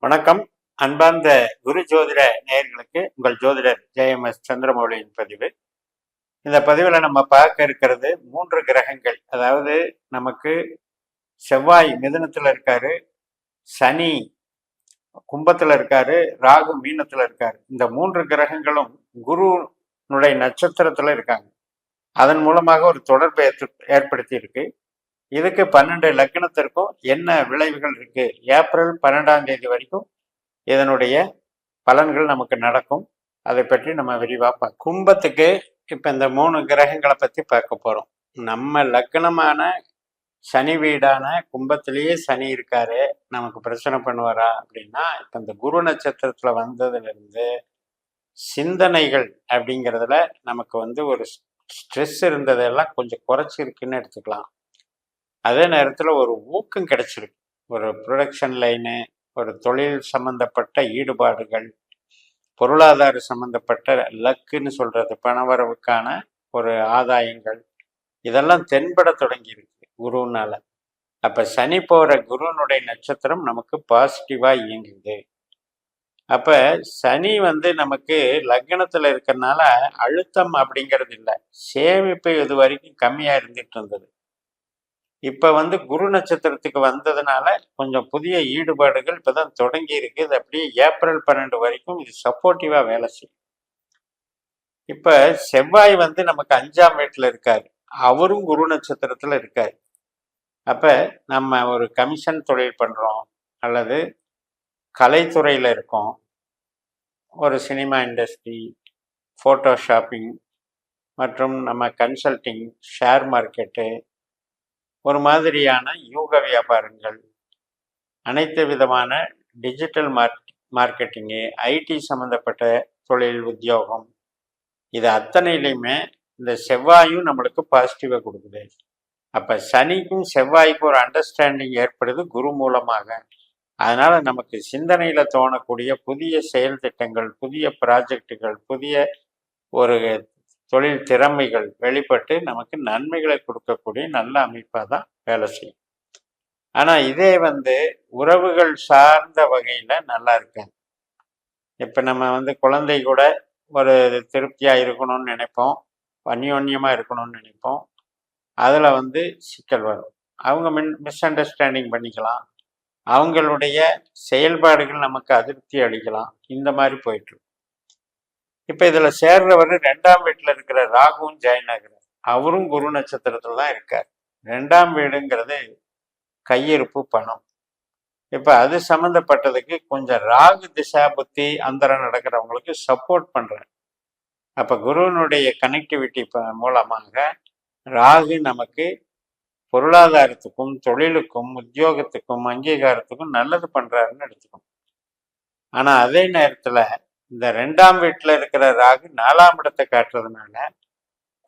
வணக்கம். அன்பார்ந்த குரு ஜோதிட நேயர்களுக்கு உங்கள் ஜோதிடர் ஜெயம்எஸ் சந்திரமௌலியின் பதிவு. இந்த பதிவில் நம்ம பார்க்க இருக்கிறது 3 கிரகங்கள். அதாவது நமக்கு செவ்வாய் மிதுனத்தில் இருக்காரு, சனி கும்பத்தில் இருக்காரு, ராகு மீனத்தில் இருக்காரு. இந்த 3 கிரகங்களும் குருனுடைய நட்சத்திரத்தில் இருக்காங்க. அதன் மூலமாக ஒரு தொடர்பை ஏற்படுத்தி இருக்கு. இதுக்கு 12 லக்னத்திற்கும் என்ன விளைவுகள் இருக்கு? ஏப்ரல் 12ஆம் தேதி வரைக்கும் இதனுடைய பலன்கள் நமக்கு நடக்கும். அதை பற்றி நம்ம விரிவாக பார்க்க. கும்பத்துக்கு இப்போ இந்த 3 கிரகங்களை பற்றி பார்க்க போகிறோம். நம்ம லக்னமான சனி வீடான கும்பத்திலேயே சனி இருக்காரு, நமக்கு பிரச்சனை பண்ணுவாரா அப்படின்னா, இப்போ இந்த குரு நட்சத்திரத்தில் வந்ததுலேருந்து சிந்தனைகள் அப்படிங்கிறதுல நமக்கு ஒரு ஸ்ட்ரெஸ் இருந்ததெல்லாம் கொஞ்சம் குறைச்சிருக்குன்னு எடுத்துக்கலாம். அதே நேரத்தில் ஒரு ஊக்கம் கிடைச்சிருக்கு. ஒரு ப்ரொடக்ஷன் லைனு, ஒரு தொழில் சம்பந்தப்பட்ட ஈடுபாடுகள், பொருளாதார சம்பந்தப்பட்ட லக்குன்னு சொல்றது, பணவரவுக்கான ஒரு ஆதாயங்கள், இதெல்லாம் தென்பட தொடங்கியிருக்கு குருனால. அப்ப சனி போற குருனுடைய நட்சத்திரம் நமக்கு பாசிட்டிவா இயங்குது. அப்ப சனி நமக்கு லக்னத்துல இருக்கிறதுனால அழுத்தம் அப்படிங்கிறது இல்லை, சேமிப்பு இது வரைக்கும் கம்மியா இருந்துட்டு இருந்தது. இப்ப குரு நட்சத்திரத்துக்கு வந்ததுனால கொஞ்சம் புதிய ஈடுபாடுகள் இப்பதான் தொடங்கி இருக்கு. இது அப்படியே ஏப்ரல் 12 வரைக்கும் இது சப்போர்ட்டிவா வேலை செய்யும். இப்ப செவ்வாய் நமக்கு 5ஆம் வீட்டுல இருக்காரு, அவரும் குரு நட்சத்திரத்துல இருக்காரு. அப்ப நம்ம ஒரு கமிஷன் தொழில் பண்றோம், அல்லது கலைத்துறையில இருக்கோம், ஒரு சினிமா இண்டஸ்ட்ரி, போட்டோ ஷாப்பிங் மற்றும் நம்ம கன்சல்டிங், ஷேர் மார்க்கெட்டு, ஒரு மாதிரியான யூக வியாபாரங்கள், அனைத்து விதமான டிஜிட்டல் மார்க்கெட்டிங்கு, ஐடி சம்மந்தப்பட்ட தொழில், உத்தியோகம், இது அத்தனையிலையுமே இந்த செவ்வாயும் நம்மளுக்கு பாசிட்டிவாக கொடுக்குது. அப்போ சனிக்கும் செவ்வாய்க்கும் ஒரு அண்டர்ஸ்டாண்டிங் ஏற்படுது குரு மூலமாக. அதனால நமக்கு சிந்தனையில் தோணக்கூடிய புதிய செயல் திட்டங்கள், புதிய ப்ராஜெக்டுகள், புதிய ஒரு தொழில் திறமைகள் வெளிப்பட்டு நமக்கு நன்மைகளை கொடுக்கக்கூடிய நல்ல அமைப்பாக தான் வேலை செய்யும். ஆனால் இதே உறவுகள் சார்ந்த வகையில் நல்லா இருக்காது. இப்போ நம்ம குழந்தை கூட ஒரு திருப்தியாக இருக்கணும்னு நினைப்போம், அந்யோன்யமாக இருக்கணும்னு நினைப்போம். அதில் சிக்கல் வரும். அவங்க மிஸ் அண்டர்ஸ்டாண்டிங் பண்ணிக்கலாம், அவங்களுடைய செயல்பாடுகள் நமக்கு அதிருப்தி அளிக்கலாம். இந்த மாதிரி போயிட்டு இப்ப இதுல சேர்றவர் 2ஆம் வீட்டுல இருக்கிற ராகுவும் ஜாயின் ஆகிறார். அவரும் குரு நட்சத்திரத்துல தான் இருக்கார். 2ஆம் வீடுங்கிறது கையிருப்பு, பணம். இப்ப அது சம்பந்தப்பட்டதுக்கு கொஞ்சம் ராகு திசா புத்தி அந்தரம் நடக்கிறவங்களுக்கு சப்போர்ட் பண்றாரு. அப்ப குருவனுடைய கனெக்டிவிட்டி மூலமாக ராகு நமக்கு பொருளாதாரத்துக்கும், தொழிலுக்கும், உத்தியோகத்துக்கும், அங்கீகாரத்துக்கும் நல்லது பண்றாருன்னு எடுத்துக்கணும். ஆனா அதே நேரத்துல இந்த 2ஆம் வீட்டுல இருக்கிற ராகு 4ஆம் இடத்தை காட்டுறதுனால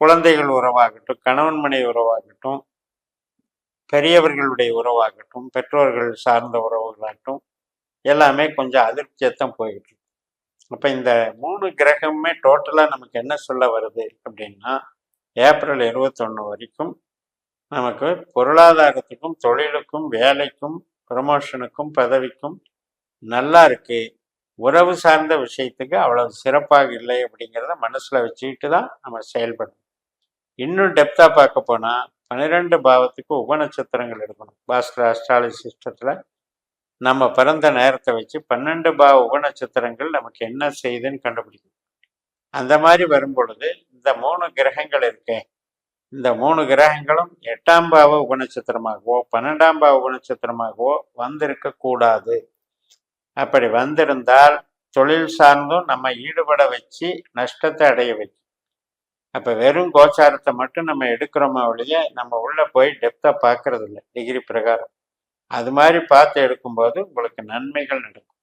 குழந்தைகள் உறவாகட்டும், கணவன் மனைவி உறவாகட்டும், பெரியவர்களுடைய உறவாகட்டும், பெற்றோர்கள் சார்ந்த உறவுகளாகட்டும், எல்லாமே கொஞ்சம் அதிருப்தியத்தான் போய்கிட்டு இருக்கு. அப்ப இந்த 3 கிரகமுமே டோட்டலா நமக்கு என்ன சொல்ல வருது அப்படின்னா, ஏப்ரல் 21 வரைக்கும் நமக்கு பொருளாதாரத்துக்கும், தொழிலுக்கும், வேலைக்கும், ப்ரமோஷனுக்கும், பதவிக்கும் நல்லா இருக்கு. உறவு சார்ந்த விஷயத்துக்கு அவ்வளவு சிறப்பாக இல்லை அப்படிங்கிறத மனசுல வச்சுக்கிட்டு தான் நம்ம செயல்படணும். இன்னும் டெப்தா பார்க்க போனா 12 பாவத்துக்கு உபநட்சத்திரங்கள் எடுக்கணும். பாஸ்கர் அஸ்ட்ராலஜி சிஸ்டத்துல நம்ம பிறந்த நேரத்தை வச்சு 12 பாவ உபநட்சத்திரங்கள் நமக்கு என்ன செய்யுதுன்னு கண்டுபிடிக்கணும். அந்த மாதிரி வரும் பொழுது இந்த 3 கிரகங்கள் இருக்கே, இந்த 3 கிரகங்களும் 8ஆம் பாவ உபநட்சத்திரமாகவோ 12ஆம் பாவ உபநட்சத்திரமாகவோ வந்திருக்க கூடாது. அப்படி வந்திருந்தால் தொழில் சார்ந்தும் நம்ம ஈடுபட வச்சு நஷ்டத்தை அடைய வைக்கும். அப்ப வெறும் கோச்சாரத்தை மட்டும் நம்ம எடுக்கிறோமா ஒழிய நம்ம உள்ள போய் டெப்தா பார்க்கறது இல்லை டிகிரி பிரகாரம். அது மாதிரி பார்த்து எடுக்கும்போது உங்களுக்கு நன்மைகள் நடக்கும்.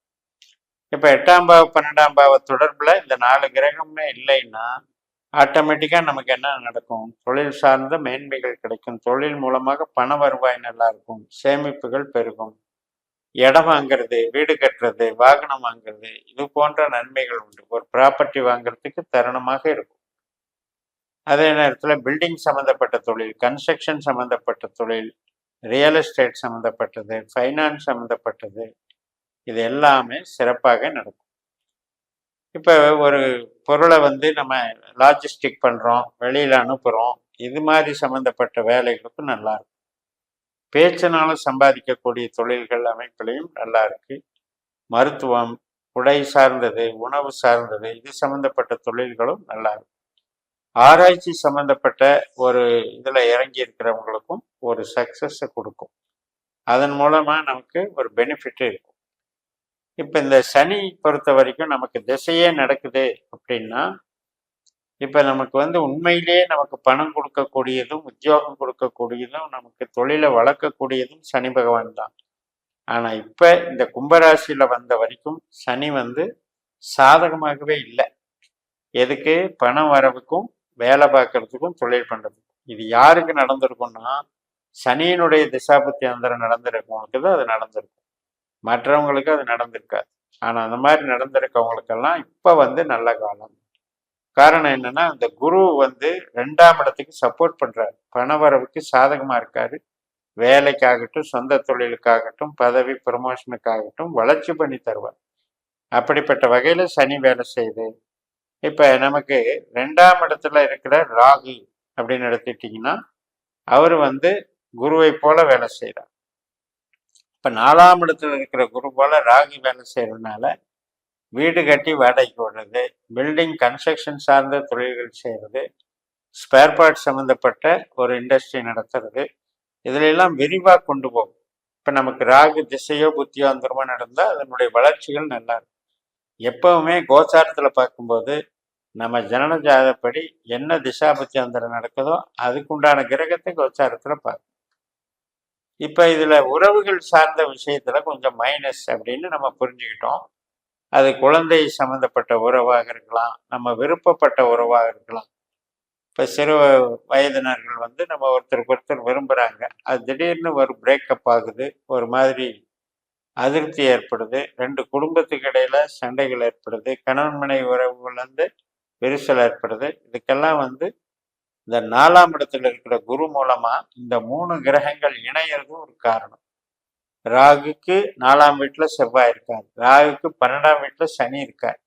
இப்ப 8ஆம் பாவ 12ஆம் பாவ தொடர்புல இந்த 4 கிரகமே இல்லைன்னா ஆட்டோமேட்டிக்கா நமக்கு என்ன நடக்கும்? தொழில் சார்ந்த மேன்மைகள் கிடைக்கும், தொழில் மூலமாக பண வருவாய் நல்லா இருக்கும், சேமிப்புகள் பெருகும், இடம் வாங்கிறது, வீடு கட்டுறது, வாகனம் வாங்கிறது, இது போன்ற நன்மைகள் உண்டு. ஒரு ப்ராப்பர்ட்டி வாங்குறதுக்கு தருணமாக இருக்கும். அதே நேரத்தில் பில்டிங் சம்மந்தப்பட்ட தொழில், கன்ஸ்ட்ரக்ஷன் சம்மந்தப்பட்ட தொழில், ரியல் எஸ்டேட் சம்மந்தப்பட்டது, ஃபைனான்ஸ் சம்மந்தப்பட்டது, இது எல்லாமே சிறப்பாக நடக்கும். இப்போ ஒரு பொருளை வந்து நம்ம லாஜிஸ்டிக் பண்ணுறோம், வெளியில் அனுப்புகிறோம், இது மாதிரி சம்மந்தப்பட்ட வேலைகளுக்கும் நல்லா இருக்கும். பேச்சினாலும் சம்பாதிக்கக்கூடிய தொழில்கள் அமைப்புலையும் நல்லா இருக்கு. மருத்துவம், உடை சார்ந்தது, உணவு சார்ந்தது, இது சம்மந்தப்பட்ட தொழில்களும் நல்லா இருக்கும். ஆராய்ச்சி சம்மந்தப்பட்ட ஒரு இதில் இறங்கி இருக்கிறவங்களுக்கும் ஒரு சக்ஸஸை கொடுக்கும். அதன் மூலமாக நமக்கு ஒரு பெனிஃபிட் இருக்கும். இப்போ இந்த சனி பொறுத்த வரைக்கும் நமக்கு திசையே நடக்குது அப்படின்னா, இப்போ நமக்கு வந்து உண்மையிலேயே நமக்கு பணம் கொடுக்கக்கூடியதும், உத்தியோகம் கொடுக்கக்கூடியதும், நமக்கு தொழிலை வளர்க்கக்கூடியதும் சனி பகவான் தான். ஆனால் இப்போ இந்த கும்பராசியில் வந்த வரைக்கும் சனி வந்து சாதகமாகவே இல்லை. எதுக்கு? பணம் வரவுக்கும், வேலை பார்க்கறதுக்கும், தொழில் பண்ணுறதுக்கும். இது யாருக்கு நடந்திருக்கும்னா, சனியினுடைய திசாபுத்தி அந்தரம் நடந்திருக்கவங்களுக்கு தான் அது நடந்திருக்கும். மற்றவங்களுக்கு அது நடந்திருக்காது. ஆனால் அந்த மாதிரி நடந்திருக்கவங்களுக்கெல்லாம் இப்போ வந்து நல்ல காலம். காரணம் என்னன்னா, அந்த குரு வந்து 2ஆம் இடத்துக்கு சப்போர்ட் பண்றாரு. பணவரவுக்கு சாதகமா இருக்காரு. வேலைக்காகட்டும், சொந்த தொழிலுக்காகட்டும், பதவி ப்ரமோஷனுக்காகட்டும் வளர்ச்சி பண்ணி தருவார். அப்படிப்பட்ட வகையில சனி வேலை செய்யுது. இப்ப நமக்கு 2ஆம் இடத்துல இருக்கிற ராகு அப்படின்னு எடுத்துட்டீங்கன்னா, அவர் வந்து குருவை போல வேலை செய்கிறார். இப்ப 4ஆம் இடத்துல இருக்கிற குரு போல ராகு வேலை செய்யறதுனால வீடு கட்டி வாடகைக்கு விடுறது, பில்டிங் கன்ஸ்ட்ரக்ஷன் சார்ந்த தொழில்கள் செய்கிறது, ஸ்பேர் பார்ட் சம்மந்தப்பட்ட ஒரு இண்டஸ்ட்ரி நடத்துறது, இதுல எல்லாம் விரிவாக கொண்டு போகும். இப்போ நமக்கு ராகு திசையோ புத்தியோ அந்தரமோ நடந்தால் அதனுடைய வளர்ச்சிகள் நல்லா இருக்கும். எப்பவுமே கோச்சாரத்தில் பார்க்கும்போது நம்ம ஜனன ஜாதப்படி என்ன திசா புத்தி அந்தரம் நடக்குதோ அதுக்குண்டான கிரகத்தை கோச்சாரத்தில் பார்க்கணும். இப்போ இதில் உறவுகள் சார்ந்த விஷயத்தில் கொஞ்சம் மைனஸ் அப்படின்னு நம்ம புரிஞ்சுக்கிட்டோம். அது குழந்தை சம்மந்தப்பட்ட உறவாக இருக்கலாம், நம்ம விருப்பப்பட்ட உறவாக இருக்கலாம். இப்போ சிறு வயதினர்கள் வந்து நம்ம ஒருத்தருக்கு ஒருத்தர் விரும்புகிறாங்க, அது திடீர்னு ஒரு பிரேக்கப் ஆகுது, ஒரு மாதிரி அதிருப்தி ஏற்படுது, 2 குடும்பத்துக்கு இடையில சண்டைகள் ஏற்படுது, கணவன் மனைவி உறவுகள் வந்து விரிசல் ஏற்படுது. இதுக்கெல்லாம் வந்து இந்த 4ஆம் இடத்துல இருக்கிற குரு மூலமா இந்த 3 கிரகங்கள் இணையிறதும் ஒரு காரணம். ராகுக்கு 4ஆம் வீட்டில் செவ்வாய் இருக்காரு, ராகுக்கு 12ஆம் வீட்டில் சனி இருக்கார்.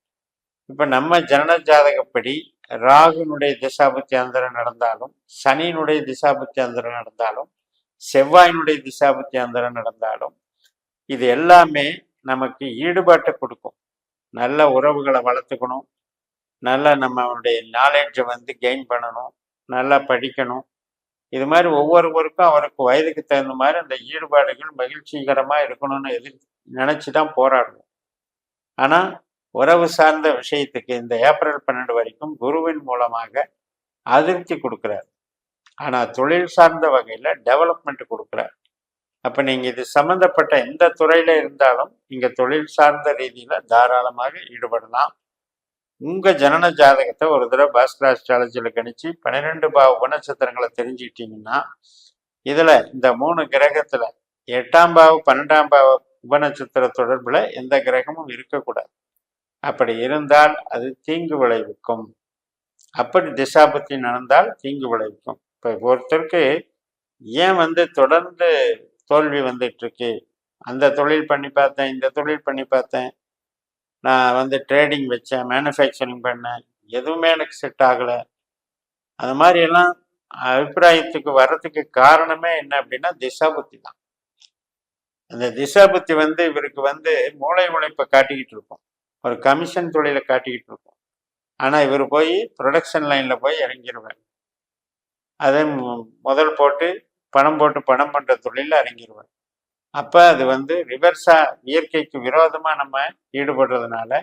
இப்போ நம்ம ஜனன ஜாதகப்படி ராகுனுடைய திசாபுத்தி அந்தரம் நடந்தாலும், சனியினுடைய திசாபுத்தி அந்தரம் நடந்தாலும், செவ்வாயினுடைய திசாபுத்தி அந்தரம் நடந்தாலும், இது எல்லாமே நமக்கு ஈடுபாட்டை கொடுக்கும். நல்ல உறவுகளை வளர்த்துக்கணும், நல்ல நம்மளுடைய நாலேஜை வந்து கெயின் பண்ணணும், நல்லா படிக்கணும். இது மாதிரி ஒவ்வொருவருக்கும் அவருக்கு வயதுக்கு தகுந்த மாதிரி அந்த ஈடுபாடுகள் மகிழ்ச்சிகரமாக இருக்கணும்னு நினச்சி தான் போராடணும். ஆனால் உறவு சார்ந்த விஷயத்துக்கு இந்த ஏப்ரல் 12 வரைக்கும் குருவின் மூலமாக அதிருப்தி கொடுக்குறாரு. ஆனால் தொழில் சார்ந்த வகையில் டெவலப்மெண்ட் கொடுக்குறாரு. அப்போ நீங்கள் இது சம்மந்தப்பட்ட எந்த துறையில் இருந்தாலும் நீங்கள் தொழில் சார்ந்த ரீதியில் தாராளமாக ஈடுபடலாம். உங்கள் ஜனன ஜாதகத்தை ஒரு தடவை பாஸ்கர் ஆஸ்ட்ராலஜியில் கணிச்சு 12 பாவ உபநட்சத்திரங்களை தெரிஞ்சுக்கிட்டீங்கன்னா, இதில் இந்த 3 கிரகத்தில் 8ஆம் பாவ 12ஆம் பாவ உபநட்சத்திர தொடர்பில் எந்த கிரகமும் இருக்கக்கூடாது. அப்படி இருந்தால் அது தீங்கு விளைவிக்கும். அப்படி திசாபுத்தி நடந்தால் தீங்கு விளைவிக்கும். இப்போ ஒருத்தருக்கு ஏன் வந்து தொடர்ந்து தோல்வி வந்துட்டு இருக்கு, அந்த தொழில் பண்ணி பார்த்தேன், இந்த தொழில் பண்ணி பார்த்தேன், நான் வந்து ட்ரேடிங் வச்சேன், மேனுஃபேக்சரிங் பண்ணேன், எதுவுமே எனக்கு செட் ஆகலை, அது மாதிரி எல்லாம் அபிப்பிராயத்துக்கு வர்றதுக்கு காரணமே என்ன அப்படின்னா திசாபுத்தி தான். அந்த திசாபுத்தி வந்து இவருக்கு வந்து மூளை உழைப்பை காட்டிக்கிட்டு இருக்கும், ஒரு கமிஷன் தொழிலை காட்டிக்கிட்டு இருக்கும். ஆனால் இவர் போய் ப்ரொடக்ஷன் லைனில் போய் இறங்கிடுவார். அதை முதல் போட்டு பணம் பண்ணுற தொழிலில் இறங்கிடுவார். அப்போ அது வந்து ரிவர்ஸாக இயற்கைக்கு விரோதமாக நம்ம ஈடுபடுறதுனால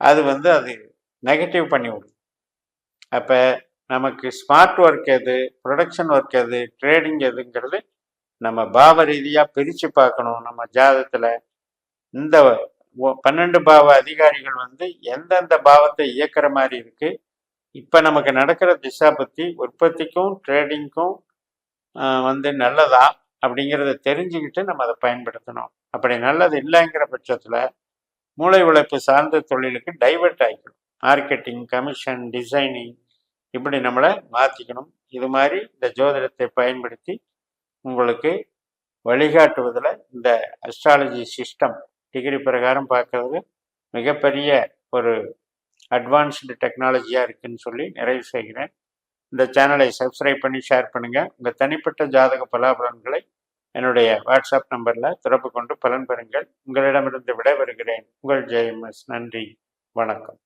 அது வந்து அது நெகட்டிவ் பண்ணி விடும். அப்போ நமக்கு ஸ்மார்ட் ஒர்க் எது, ப்ரொடக்ஷன் ஒர்க் எது, ட்ரேடிங் எதுங்கிறது நம்ம பாவ ரீதியாக பிரித்து பார்க்கணும். நம்ம ஜாதகத்தில் இந்த 12 பாவ அதிகாரிகள் வந்து எந்தெந்த பாவத்தை இயக்கிற மாதிரி இருக்கு, இப்போ நமக்கு நடக்கிற திசா பற்றி உற்பத்திக்கும் ட்ரேடிங்க்கும் வந்து நல்லதா அப்படிங்கிறத தெரிஞ்சுக்கிட்டு நம்ம அதை பயன்படுத்தணும். அப்படி நல்லது இல்லைங்கிற பட்சத்தில் மூளை உழைப்பு சார்ந்த தொழிலுக்கு டைவெர்ட் ஆகிக்கணும். மார்க்கெட்டிங், கமிஷன், டிசைனிங், இப்படி நம்மளை மாற்றிக்கணும். இது மாதிரி இந்த ஜோதிடத்தை பயன்படுத்தி உங்களுக்கு வழிகாட்டுவதில் இந்த அஸ்ட்ராலஜி சிஸ்டம் டிகிரி பிரகாரம் பார்க்கறது மிகப்பெரிய ஒரு அட்வான்ஸ்டு டெக்னாலஜியாக இருக்குதுன்னு சொல்லி நிறைவு செய்கிறேன். இந்த சேனலை சப்ஸ்கிரைப் பண்ணி ஷேர் பண்ணுங்கள். உங்கள் தனிப்பட்ட ஜாதக பலாபலன்களை என்னுடைய வாட்ஸ்அப் நம்பரில் தொடர்பு கொண்டு பலன் பெறுங்கள். உங்களிடமிருந்து விடைபெறுகிறேன். உங்கள் ஜெயம்எஸ். நன்றி, வணக்கம்.